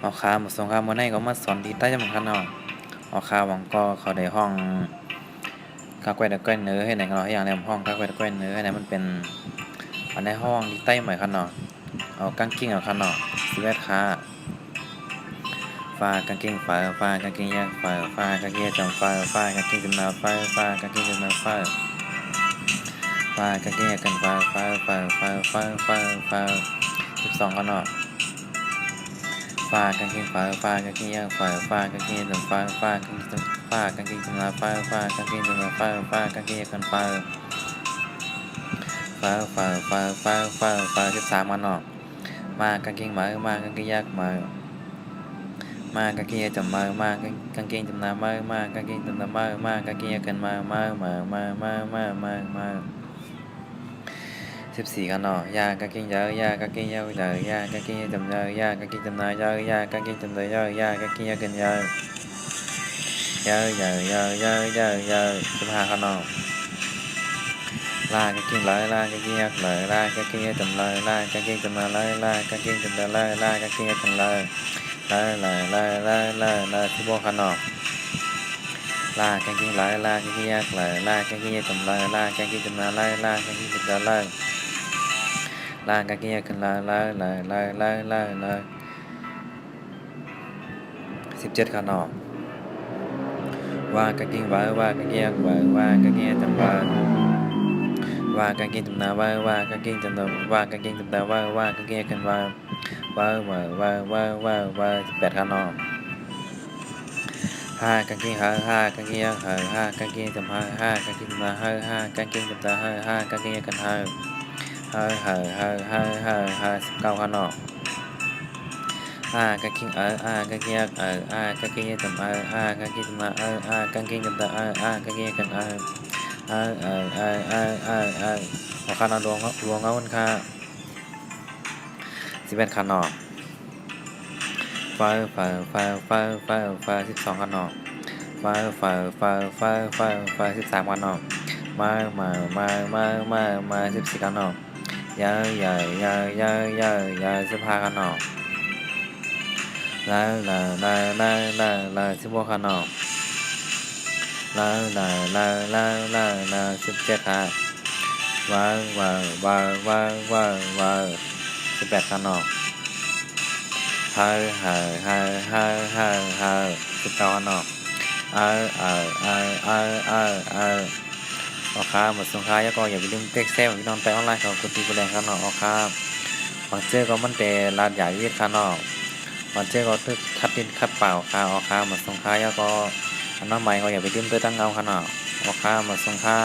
ออกข่าวสงครามมื้อในก็มาสอนที่ใต้จังหวัดคะเนาะออกข่าวหวังก็เขาได้ห้องกากวยตะก้อยเนื้อให้ไหนกันเนาะอย่างแนมห้องกากวยตะก้อยเนื้อให้ไหนมันเป็นอันในห้องที่ใต้ใหม่คะเนาะเอากางเกงเอาคะเนาะสิเวทค่ะฟ้ากางเกงฟ้ากางเกงยากฟ้ากางเกงจำฟ้ากางเกงจำนาฟ้ากางเกงจำนาฟ้ากางเกงกันฟ้า12คะเนาะฟ้ากางเกงฟ้ากางเกงยากฟ้ากางเกงจำฟ้ากางเกงจำนาฟ้ากางเกงจำนาฟ้ากางเกงกันฟ้า13คะเนาะมากางเกงมากางเกงยากมากางเกงจำกางเกงจำนามากางเกงจำนามากางเกงกันมา14กันเนาะยากางเกงยากางเกงยากางเกงจำยากางเกงจำนายากางเกงจำยากางเกงกัน15กันเนาะลากางเกงลากางเกงยากลากางเกงจำลากางเกงจำนาลากางเกงจำลากางเกงกัน16กันเนาะลากางเกงลากางเกงยากลากางเกงจำลากางเกงจำนาลากางเกงจำลากางเกงกัน17กันเนาะว่ากางเกงว่ากางเกงยากว่ากางเกงจำว่ากางเกงจำนาว่ากางเกงจำนาว่ากางเกงจำนาว่ากางเกงกัน18กันเนาะ5กางเกงกางเกงยากกางเกงจำกางเกงจำนากางเกงจำนากางเกงกัน19กันเนาะกางเกงกางเกงยากกางเกงจำกางเกงจำนากางเกงจำกางเกงกันหัวข้านาดวงคนค่ะ11คันเนาะ12คันเนาะ13คันเนาะมา14คันเนาะ15คันเนาะ16คันเนาะ17ค่ะ18คันเนาะ19คันเนาะออกค่าหมดสงค่ายก็อย่าไปลืมเต็กแซมพี่น้องไปออนไลน์ของคุณตีกุแรงครับเนาะออกค่าบางเจ้ก็มันแต่ลาดใหญ่ยืดค่ะเนาะบางเจ้ก็ทึกคัดดินคัดเปล่าค่ะออกค่าหมดสงค่ายก็อันน้ำใหม่ก็อย่าไปลืมเตตั้งเงาค่ะเนาะออกค่าหมดสงค่า